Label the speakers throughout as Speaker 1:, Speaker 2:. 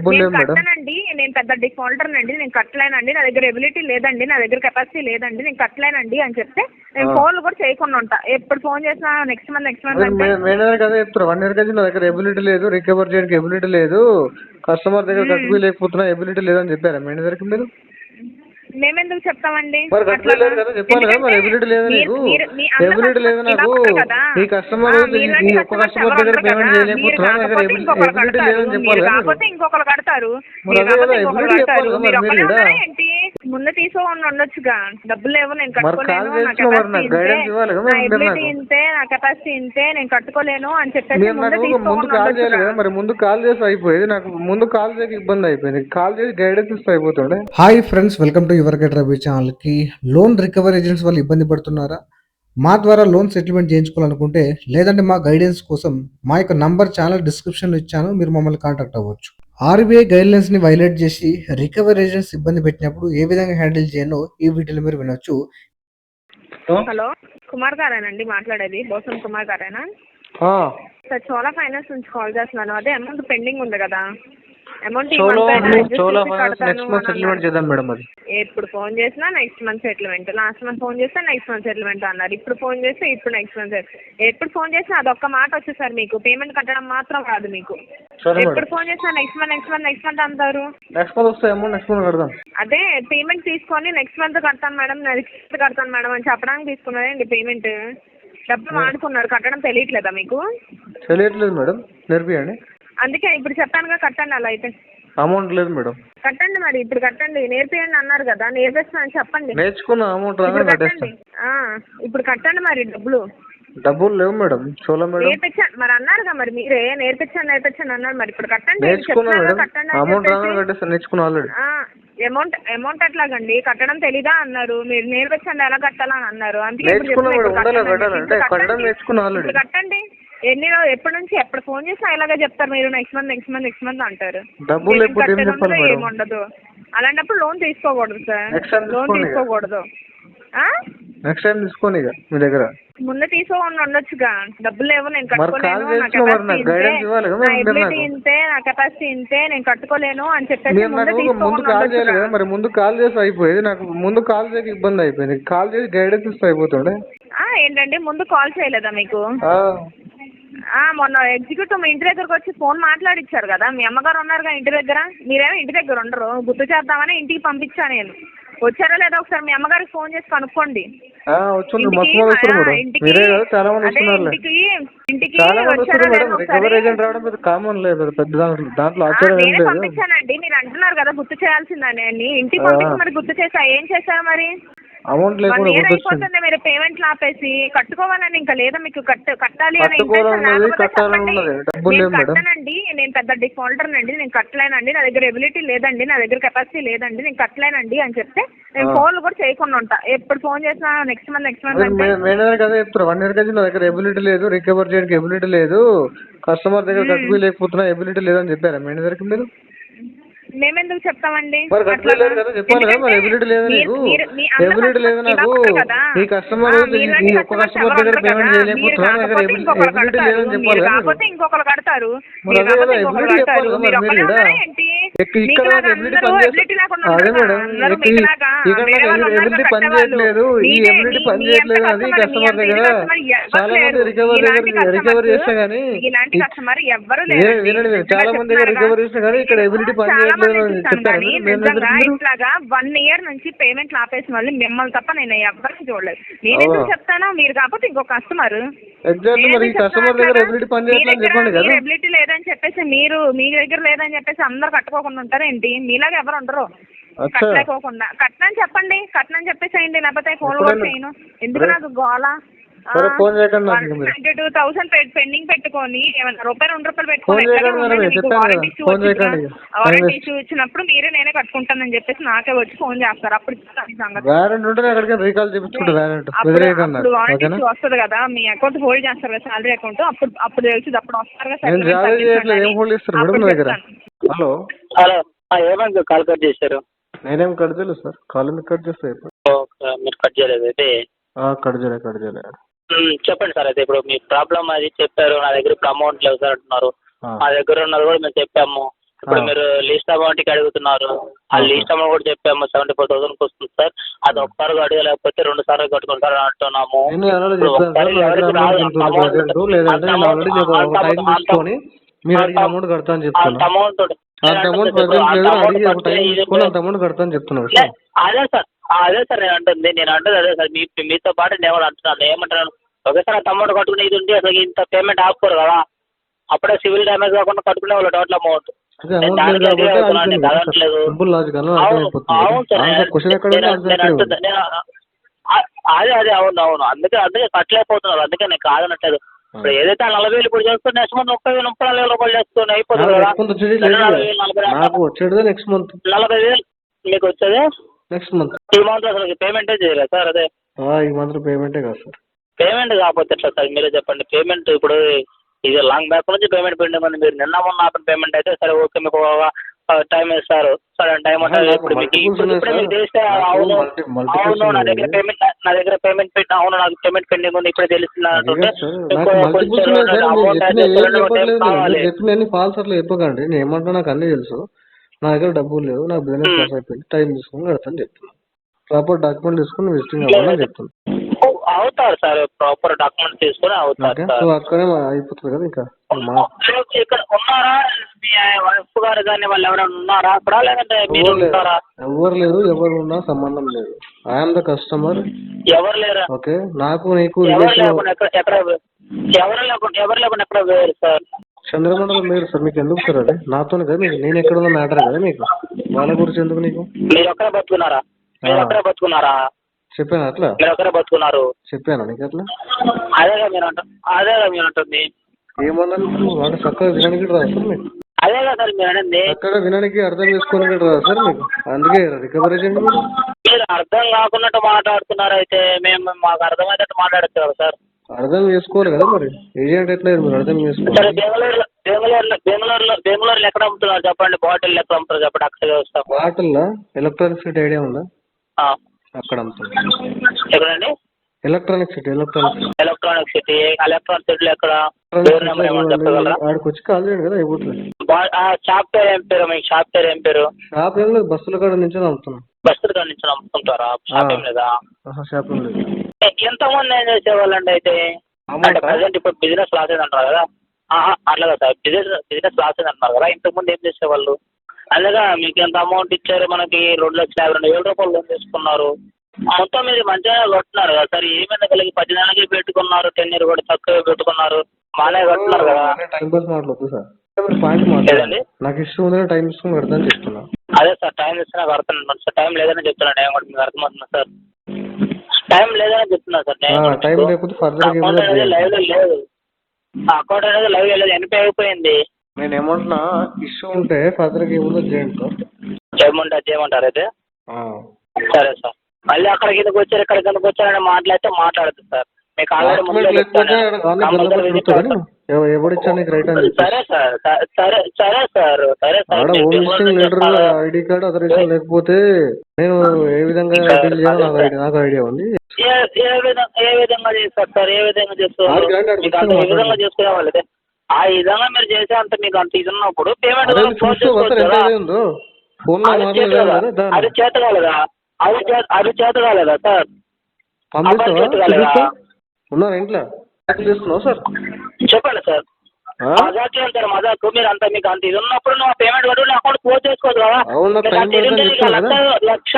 Speaker 1: డబ్బులు లేవు మేడం.
Speaker 2: కట్టనండి, నేను పెద్ద డిఫాల్టర్ అండి, నేను కట్టలేనండి, నా దగ్గర ఎబిలిటీ లేదండి, నా దగ్గర కెపాసిటీ లేదండి, నేను కట్టలేనండి అని చెప్తే నేను ఫోన్లు కూడా చేయకుండా ఉంటా. ఎప్పుడు ఫోన్ చేసినా నెక్స్ట్ మంత్
Speaker 1: మేనేజర్ కదా చెప్తారు 1 ఇయర్ నుంచి నా దగ్గర ఎబిలిటీ లేదు, రికవర్ చేయడానికి ఎబిలిటీ లేదు, కస్టమర్ దగ్గర కట్టుకోలేకపోతున్నా ఎబిలిటీ లేదని చెప్పారా మేనేజర్కి మీరు?
Speaker 2: మేమెందుకు చెప్తామండి?
Speaker 1: మరి కట్టలేదు కదా చెప్పాలి కదా. మరి ఎబిలిటీ లేదా నీకు? ఎబిలిటీ లేదా నాకు? ఈ కస్టమర్ ఈ ఒక్క కస్టమర్ దగ్గర పేమెంట్ చేయలేకపోతున్నా, నా దగ్గర ఎబిలిటీ లేదని చెప్పాలి కదా.
Speaker 2: కాకపోతే ఇంకొకరు కడతారు.
Speaker 1: మరి అదే కదా ఎబిలిటీ చెప్పాలి కదా. మరి మీరు కూడా
Speaker 2: ఏంటి ముందు తీసుకోకుండా ఉండొచ్చుగా, డబ్బులు లేవు, నేను కట్టుకోలేను, నా ఎబిలిటీ ఇంతే, నా కెపాసిటీ ఇంతే, నేను కట్టుకోలేను అని చెప్పేసి
Speaker 1: ముందు కాల్ చేయాలి కదా. మరి ముందు కాల్ చేసి అయిపోయేది, నాకు ముందు కాల్ చేయక ఇబ్బంది అయిపోయింది, కాల్ చేసి గైడెన్స్ ఇస్తే అయిపోతుండే.
Speaker 3: Hi friends, welcome to your get Ravi ఛానల్కి. లోన్ రికవరీ ఏజెంట్స్ వాళ్ళు ఇబ్బంది పడుతున్నారా? మా ద్వారా లోన్ సెటిల్మెంట్ చేయించుకోవాలనుకుంటే, లేదంటే మా గైడెన్స్ కోసం మా యొక్క నంబర్ ఛానల్ డిస్క్రిప్షన్లో ఇచ్చాను, మీరు మమ్మల్ని కాంటాక్ట్ అవ్వచ్చు. ఆర్బీఐ గైడ్లైన్స్ ని వైలేట్ చేసి రికవరీ ఏజెంట్స్ ఇబ్బంది పెట్టినప్పుడు ఏ విధంగా హ్యాండిల్ చేయనో ఈ వీడియోలో మీరు వినొచ్చు.
Speaker 2: హలో, కుమార్ గారేనండి మాట్లాడేది? బోసం కుమార్ గారేనా సార్? చోళా ఫైనాన్స్ నుంచి కాల్ చేస్తున్నాను. అదే అమౌంట్ పెండింగ్ ఉంది కదా, అమౌంట్ ఎప్పుడు ఫోన్ చేసినా next month settlement, last month phone చేస్తే నెక్స్ట్ మంత్ సెటిల్మెంట్ అన్నారు, ఇప్పుడు ఫోన్ చేస్తే ఇప్పుడు నెక్స్ట్ మంత్. ఎప్పుడు ఫోన్ చేసినా అదొక్క మాట వచ్చేది సార్, మీకు పేమెంట్ కట్టడం మాత్రం రాదు మీకు. ఎప్పుడు ఫోన్ చేసినా నెక్స్ట్ మంత్ అంటారు. అదే పేమెంట్ తీసుకొని నెక్స్ట్ మంత్ కడతాను మేడం, నెక్స్ట్ మంత్ కడతాను మేడం అని చెప్పడానికి తీసుకున్నారండి పేమెంట్. డబ్బులు వాడుకున్నారు, కట్టడం తెలియట్లేదా మీకు?
Speaker 1: తెలియట్లేదు మేడం, నేర్పియండి.
Speaker 2: అందుకే ఇప్పుడు చెప్పానుగా, కట్టండి. అలా అయితే
Speaker 1: అమౌంట్ లేదు మేడం.
Speaker 2: కట్టండి, మరి ఇప్పుడు కట్టండి. నేర్పియండి అన్నారు కదా, నేర్పిస్తాను చెప్పండి.
Speaker 1: నేర్చుకున్న అమౌంట్
Speaker 2: కట్టండి, ఇప్పుడు కట్టండి. మరి డబ్బులు
Speaker 1: లేవు మేడం. చోళా మేడం
Speaker 2: నేర్పించాను మరి అన్నారుగా, మరి మీరే నేర్పించాను అన్నారు, మరి ఇప్పుడు కట్టండి. అమౌంట్ ఎట్లాగండి? కట్టడం తెలీదా అన్నారు మీరు, నేర్పించండి ఎలా కట్టాలా అని అన్నారు. అందుకే కట్టండి. ఎన్ని రోజులు ఎప్పటి నుంచి ఎప్పుడు ఫోన్ చేసినా ఇలాగే చెప్తారు మీరు, నెక్స్ట్ మంత్ అంటారు. ఏముండదు. అలాంటప్పుడు లోన్ తీసుకోకూడదు సార్, లోన్ తీసుకోకూడదు.
Speaker 1: నెక్స్ట్ టైం తీసుకోండి మీ దగ్గర.
Speaker 2: ముందు తీసుకోకుండా ఉండొచ్చుగా, డబ్బులు లేవు, నేను కట్టుకోలేను, నా ఎబిలిటీ ఇంతే, నా కెపాసిటీ ఇంతే, నేను కట్టుకోలేను అని చెప్పేసి
Speaker 1: ముందు కాల్ చేయాలి కదా. మరి ముందు కాల్ చేసి అయిపోయేది, నాకు ముందు కాల్ చేయక ఇబ్బంది అయిపోయింది, కాల్ చేసి గైడెన్స్ ఇస్తే అయిపోతుండే.
Speaker 2: ఏంటండి ముందు కాల్ చేయలేదా మీకు? మొన్న ఎగ్జిక్యూటివ్ మీ ఇంటి దగ్గరకు వచ్చి ఫోన్ మాట్లాడిచ్చారు కదా, మీ అమ్మగారు ఉన్నారుగా ఇంటి దగ్గర, మీరేమో ఇంటి దగ్గర ఉండరు, గుర్తు చేద్దామని ఇంటికి పంపించా నేను. వచ్చారో లేదో ఒకసారి మీ అమ్మగారికి ఫోన్ చేసి కనుక్కోండి. ఇంటికి పంపించానండి, మీరు అంటున్నారు కదా గుర్తు చేయాల్సిందని. ఇంటికి పంపించి మరి గుర్తు చేసా, ఏం చేశారు మరి?
Speaker 1: అమౌంట్
Speaker 2: అయిపోతుంది, మీరు పేమెంట్ ఆపేసి కట్టుకోవాలని ఇంకా లేదా మీకు? కట్టాలి అని కట్టనండి, నేను పెద్ద డిఫాల్టర్ అండి, నేను కట్టలేనండి, నా దగ్గర ఎబిలిటీ లేదండి, నా దగ్గర కెపాసిటీ లేదండి, నేను కట్టలేనండి అని చెప్తే నేను ఫోన్లు కూడా చేయకుండా ఉంటా. ఎప్పుడు ఫోన్ చేసినా నెక్స్ట్ మంత్
Speaker 1: మేనేజర్ కదా చెప్తారు 1 ఇయర్ నుంచి నా దగ్గర ఎబిలిటీ లేదు, రికవర్ చేయడానికి ఎబిలిటీ లేదు, కస్టమర్ దగ్గర కట్టుకోలేకపోతున్నా ఎబిలిటీ లేదని చెప్పారా మేనేజర్కి మీరు?
Speaker 2: మేమెందుకు చెప్తామండి?
Speaker 1: చెప్పాలి కదా. మరి ఎబిలిటీ లేదా నీకు? ఎబిలిటీ లేదా నాకు? ఈ కస్టమర్ ఈ ఒక్క కస్టమర్ దగ్గర పేమెంట్ చేయలేకపోతున్నా, నా దగ్గర ఎబిలిటీ లేదని చెప్పాలి కదా.
Speaker 2: కాకపోతే ఇంకొకరు కడతారు.
Speaker 1: మరి అదే కదా ఎబిలిటీ చెప్పాలి కదా. మరి మీరు ఇక్కడ ఎబిలిటీ పనిచేయట్లేదు. అదే మేడం, ఇక్కడ ఎబిలిటీ పని చేయట్లేదు, ఈ ఎబిలిటీ పని చేయట్లేదు అని కస్టమర్ దగ్గర చాలా మంది రికవర్ చేసినా కానీ, వినండి, చాలా మంది దగ్గర రికవర్ చేసినా కానీ ఇక్కడ ఎబిలిటీ పని చేయట్లేదు.
Speaker 2: ఇట్లాగా 1 ఇయర్ నుంచి పేమెంట్ ఆపేసిన వాళ్ళు మిమ్మల్ని తప్ప నేను ఎవరిని చూడలేదు. నేనెందుకు చెప్తాను? మీరు కాకపోతే ఇంకో కస్టమర్ ఎబిలిటీ లేదని చెప్పేసి మీరు మీ దగ్గర లేదని చెప్పేసి అందరు కట్టుకోకుండా ఉంటారు ఏంటి? మీలాగా ఎవరు ఉండరు కట్టలేకోకుండా. కట్టనని చెప్పండి, కట్టనని చెప్పేసేయండి, లేకపోతే ఫోన్ కూడా చేయను. ఎందుకు నాకు గోళ? 22,000 పెండింగ్ పెట్టుకొని ఏమన్నా ₹2 పెట్టుకొని వారంటీ ఇష్యూ ఇచ్చినప్పుడు మీరే నేనే కట్టుకుంటానని చెప్పేసి నాకే వచ్చి ఫోన్ చేస్తారు. అప్పుడు వారంటీ ఇష్యూ వస్తుంది కదా, మీ అకౌంట్ హోల్డ్ చేస్తారు కదా, శాలరీ అకౌంట్, అప్పుడు తెలిసి అప్పుడు వస్తారు కదా.
Speaker 1: హలో
Speaker 4: ఏమైంది కాల్ కట్ చేశారు?
Speaker 1: నేనేం కట్ చేయలేదు సార్, కాల్ ఎందుకు కట్ చేస్తారు?
Speaker 4: మీరు కట్ చేయలేదు అయితే?
Speaker 1: కట్ చేయలేదు.
Speaker 4: చెప్పండి సార్. అయితే ఇప్పుడు మీ ప్రాబ్లం అది చెప్పారు, నా దగ్గర ఇప్పుడు అమౌంట్ లేవు సార్ అంటున్నారు. మా దగ్గర ఉన్నది కూడా మేము చెప్పాము, ఇప్పుడు మీరు లీస్ట్ అమౌంట్కి అడుగుతున్నారు. ఆ లీస్ట్ అమౌంట్ కూడా చెప్పాము 74,000కి వస్తుంది సార్. అది ఒకసారి అడగలేకపోతే 2 సార్లు కట్టుకుంటారు అంటున్నాము.
Speaker 3: అమౌంట్ కడతా అని చెప్తాను.
Speaker 4: అదే సార్ నేను అంటుంది అదే సార్. మీతో పాటు నేను కూడా అంటున్నాను. ఏమంటున్నాను, ఒకేసారి అంత అమౌంట్ కట్టుకుని ఇది ఉంటే అసలు ఇంత పేమెంట్ ఆపుకోరు కదా. అప్పుడే సివిల్ డ్యామేజ్ కాకుండా కట్టుకునే వాళ్ళు టోటల్ అమౌంట్. అదే అవును. అందుకే కట్టలేకపోతున్నారు. అందుకే నేను కాదనట్లేదు. ఇప్పుడు ఏదైతే 40,000 ఇప్పుడు చేస్తున్నా నెక్స్ట్ మంత్ 30,000 రూపాయలు చేస్తున్నా అయిపోతుంది కదా. 40,000 మీకు వచ్చేది
Speaker 3: నెక్స్ట్ మంత్.
Speaker 4: ఈ మంత్ అసలు పేమెంటే చేయలేదు సార్. అదే
Speaker 3: ఈ మంత్ పేమెంటే కాదు సార్.
Speaker 4: పేమెంట్ కాకపోతే ఎట్లా సార్ మీరే చెప్పండి. పేమెంట్ ఇప్పుడు ఇది లాంగ్ బ్యాక్ నుంచి పేమెంట్ పెండింగ్ ఉంది. మీరు నిన్న మొన్న ఆపిన పేమెంట్ అయితే సరే ఓకే మీకు టైం ఇస్తారు. సరే టైం ఉంటుంది. ఇప్పుడు మీకు చేస్తే అవును నా దగ్గర పేమెంట్ పెట్టి అవును నాకు పేమెంట్ పెండింగ్ ఉంది ఇప్పుడే తెలుస్తుంది అంటుంటే
Speaker 3: ఫాల్స్ అట్లా చెప్పకండి. నేను ఏమంటున్నా నాకు అన్నీ తెలుసు. నా దగ్గర డబ్బులు లేవు, నాకు బిజినెస్ లాస్ అయిపోయింది, టైం తీసుకుని కడతాను చెప్తున్నాను. ప్రాపర్ డాక్యుమెంట్ తీసుకుని విజిటింగ్ అవ్వాలని చెప్తాను.
Speaker 4: అవుతారు సార్, ప్రాపర్ డాక్యుమెంట్ తీసుకుని అవుతారు.
Speaker 3: అక్కడే అయిపోతుంది కదా. ఇంకా
Speaker 4: ఇక్కడ ఉన్నారా మీ వైఫ్ గారు కానీ వాళ్ళు ఎవరైనా ఉన్నారా అక్కడ, లేదంటే మీరు ఉన్నారా?
Speaker 3: ఎవరు లేరు, ఎవరు ఉన్నా సంబంధం లేదు. I'm the customer.
Speaker 4: ఎవరు లేరా?
Speaker 3: ఓకే, నాకు నీకు
Speaker 4: ఎవరు లేకుండా ఎక్కడ వేరు సార్?
Speaker 3: చంద్రమండలం లేదు సార్. మీకు ఎందుకు సార్? అది నాతో కదా. మీకు నేను ఎక్కడ ఉన్న మ్యాటర్ కదా. మీకు వాళ్ళ గురించి ఎందుకు? నీకు
Speaker 4: మీరు ఒక్కరే బతుకున్నారా?
Speaker 3: చెప్పాను అట్లా.
Speaker 4: మీరు ఒక్కరే బతుకున్నారు
Speaker 3: చెప్పాను నీకు అట్లా.
Speaker 4: అదేగా మీరు అంటుంది.
Speaker 3: ఏమన్నా వాడు చక్కగా వినడానికి రాదు సార్ మీకు.
Speaker 4: అదేగా సార్ మీరు అనేది
Speaker 3: చక్కగా వినడానికి అర్థం చేసుకోవడానికి రాదు సార్ మీకు. అందుకే రికవరీ చేయండి.
Speaker 4: మీరు అర్థం కాకున్నట్టు మాట్లాడుతున్నారు. అయితే మేము మాకు అర్థమయ్యేటట్టు మాట్లాడచ్చు కదా సార్.
Speaker 3: అర్థం చేసుకోవాలి కదా మరి. ఏజెంట్ ఎట్లా మీరు అర్థం చేసుకోవాలి.
Speaker 4: సరే బెంగళూరులో ఎక్కడ అమ్ముతున్నారు చెప్పండి. బాటిల్ ఎక్కడ అమ్ముతారు చెప్పండి. అక్కడ వస్తాం.
Speaker 3: బాటిల్లో ఎలక్ట్రానిక్ సిటీ ఐడియా ఉందా? అక్కడ అమ్ముతారు.
Speaker 4: ఎక్కడండి?
Speaker 3: ఎలక్ట్రానిక్ సిటీలో
Speaker 4: ఎక్కడ?
Speaker 3: వాడికి వచ్చి కాల్ చేయండి కదా అయిపోతుంది.
Speaker 4: షాప్ పేరు ఏం పేరు? మీకు షాప్ పేరు ఏం పేరు?
Speaker 3: షాప్ ఏం లేదు, బస్సుల కాడ నుంచి అమ్ముతున్నాం.
Speaker 4: బస్సుల కాడ నుంచి అమ్ముతుంటారా? షాప్ ఏం లేదా?
Speaker 3: షాప్ ఏం లేదు.
Speaker 4: ఎంతమంది ఏం చేసేవాళ్ళండి అయితే? అంటే ప్రజెంట్ ఇప్పుడు బిజినెస్ లాస్ అయింది అంటారు కదా. అట్లా కదా సార్, బిజినెస్ లాస్ అయింది అంటున్నారు కదా. ఇంతకుముందు ఏం చేసేవాళ్ళు? అలాగా మీకు ఎంత అమౌంట్ ఇచ్చారు? మనకి 2,52,000 రూపాయలు లోన్ తీసుకున్నారు. మొత్తం మీరు మంచిగా కట్టున్నారు కదా సార్. ఏమైనా కలిగి 10 నెలలకి పెట్టుకున్నారు, 10 ఇయర్ కూడా తక్కువ పెట్టుకున్నారు, బాగానే కట్టున్నారు కదా.
Speaker 3: టైం పాస్ మాట్లాడదు సార్. పాయింట్ మాట్లాడండి. నాకు ఇష్టం ఉందని టైం తీసుకుని కడతాను చెప్తున్నా.
Speaker 4: అదే సార్, టైం ఇస్తున్నా కడతాను సార్. టైం లేదని చెప్తున్నాను నేను కూడా. మీకు అర్థమవుతున్నా సార్? టైం లేదని చెప్తున్నా సార్.
Speaker 3: టైం లేకపోతే ఫర్దర్
Speaker 4: అకౌంట్ అనేది లైవ్ లో లేదు. అకౌంట్ అనేది లైవ్ లేదు, ఎన్పి అయిపోయింది.
Speaker 3: నేను ఏమంటున్నా, ఇష్యూ ఉంటే ఫర్దర్ ఏముందో చేయండి సార్.
Speaker 4: చేయమంటారు అయితే. సరే సార్. మళ్ళీ అక్కడ కిందకు వచ్చారు ఇక్కడ కిందకు వచ్చారని మాట్లాడదు సార్. మీకు ఆల్రెడీ సరే సార్.
Speaker 3: ఐడి కార్డు అథరైజేషన్ లేకపోతే నేను ఏ విధంగా డీల్ చేయాలో నాకు ఐడియా ఉంది.
Speaker 4: ఏ విధంగా చేస్తారు సార్? ఏ విధంగా చేస్తారు? ఏ విధంగా చేసుకునే వాళ్ళదే ఆ విధంగా మీరు చేసే అంత మీకు అంత ఇది ఉన్నప్పుడు పేమెంట్ అది చేత కాలేదా? అది చేత కాలేదా సార్?
Speaker 3: ఉన్నారు ఇంట్లో చేస్తున్నావు సార్.
Speaker 4: చెప్పండి సార్. మజాక్ అంటారు మజాక్. మీరు అంత మీకు అంత ఇది ఉన్నప్పుడు నువ్వు పేమెంట్ కట్టు అకౌంట్ క్లోజ్ చేసుకోవచ్చు కదా.
Speaker 3: లక్ష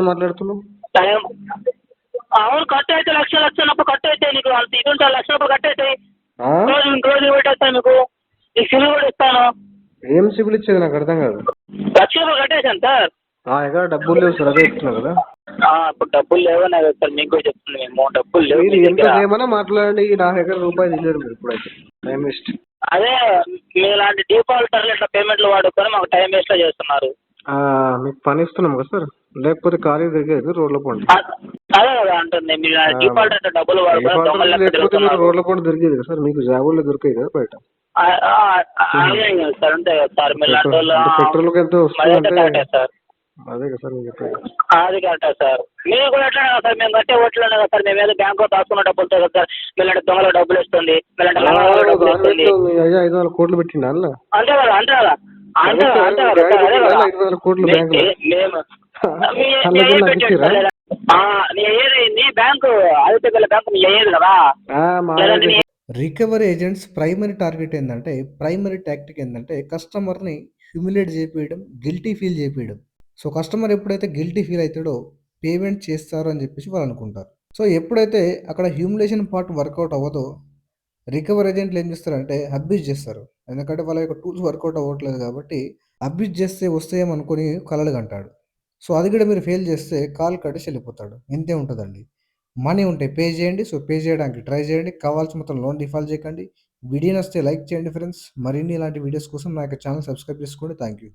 Speaker 3: మాట్లాడుతున్నావు.
Speaker 4: అవును, కట్ అయితే లక్షన్నప్పుడు కట్ అయితే నీకు అంత ఇది ఉంటే లక్షన్నప్పుడు కట్ అవుతాయి. రోజు పెట్టేస్తాను మీకు. నీకు సిబిల్ కూడా ఇస్తాను.
Speaker 3: ఏం సిబిల్ ఇచ్చేది నాకు అర్థం కాదు.
Speaker 4: లక్ష కట్టేసాను సార్.
Speaker 3: ఎక్కడ డబ్బులు లేవు సార్, అదే చెప్తున్నా కదా.
Speaker 4: ఇప్పుడు డబ్బులు లేవనే కదా సార్ మీకు కూడా చెప్తుంది. మేము డబ్బులు లేవు.
Speaker 3: ఏమైనా మాట్లాడండి. నా దగ్గర రూపాయలు ఇచ్చారు మీరు ఇప్పుడైతే. Time waste.
Speaker 4: అదే మీలాంటి డిఫాల్టర్లు ఇట్లా పేమెంట్లు వాడుకొని మాకు టైం వేస్ట్ చేస్తున్నారు.
Speaker 3: మీకు పని ఇస్తున్నాం కదా సార్, లేకపోతే ఖాళీ దగ్గర రోడ్ల పండు.
Speaker 4: అదే కదా అంటుంది. మీరు డిఫాల్ట్ డబ్బులు వాడుకొని
Speaker 3: రోడ్ల పండు దొరికేది కదా సార్. మీకు జాబుల్లో దొరికాయి కదా బయట.
Speaker 4: సార్ అంతే కదా సార్. మీరు
Speaker 3: పెట్రోల్ కి ఎంత వస్తుంది
Speaker 4: సార్.
Speaker 1: అదే కదా సార్ నేను చెప్పేది.
Speaker 4: అది కరెక్టే సార్. మేము కూడా ఎట్లా సార్, మేము కట్టే ఓట్లనే కదా సార్, మేము ఏదో బ్యాంకులో దాచుకున్న డబ్బులతో కదా సార్, మీలాంటి దొంగలు డబ్బులు ఇస్తుంది, మీలాంటి లంగాలు డబ్బులు ఇస్తుంది.
Speaker 1: మీ అయ్యా 500 కోట్లు పెట్టిండా అందులో?
Speaker 4: అంతే కదా అంతే కదా అంతే
Speaker 1: అదే
Speaker 4: కదా
Speaker 1: సార్,
Speaker 4: అంతే కదా సార్, అదే కదా
Speaker 1: 500 కోట్లు బ్యాంకులో.
Speaker 4: మేము
Speaker 1: అందులో కూడా నాకు ఇచ్చిర్రా?
Speaker 4: నీ బ్యాంకు ఆదిత్య బిర్లా బ్యాంకు మీ అయ్యేది కదా.
Speaker 1: మా
Speaker 4: లేదంటే నీ
Speaker 3: రికవరీ ఏజెంట్స్ ప్రైమరీ టార్గెట్ ఏంటంటే, ప్రైమరీ టాక్టిక్ ఏంటంటే కస్టమర్ని హ్యూమిలేట్ చేపియడం, గిల్టీ ఫీల్ చేపియడం. సో కస్టమర్ ఎప్పుడైతే గిల్టీ ఫీల్ అవుతాడో పేమెంట్ చేస్తారు అని చెప్పేసి వాళ్ళు అనుకుంటారు. సో ఎప్పుడైతే అక్కడ హ్యూమిలేషన్ పార్ట్ వర్కౌట్ అవ్వదో రికవరీ ఏజెంట్లు ఏం చేస్తారంటే అబ్యూజ్ చేస్తారు. ఎందుకంటే వాళ్ళ యొక్క టూల్స్ వర్కౌట్ అవ్వట్లేదు కాబట్టి అబ్యూజ్ చేస్తే వస్తాయేమో అనుకుని కలలు కంటాడు. సో అది కూడా మీరు ఫెయిల్ చేస్తే కాల్ కట్టేసి వెళ్ళిపోతాడు. ఇంతే ఉంటుందండి. మనీ ఉంటే పే చేయండి. సో పే చేయడానికి ట్రై చేయండి. కావాల్సిన మొత్తం లోన్ డిఫాల్ట్ చేయకండి. వీడియో నచ్చితే లైక్ చేయండి ఫ్రెండ్స్. మరిన్ని ఇలాంటి వీడియోస్ కోసం నా యొక్క ఛానల్ సబ్స్క్రైబ్ చేసుకోండి. Thank you.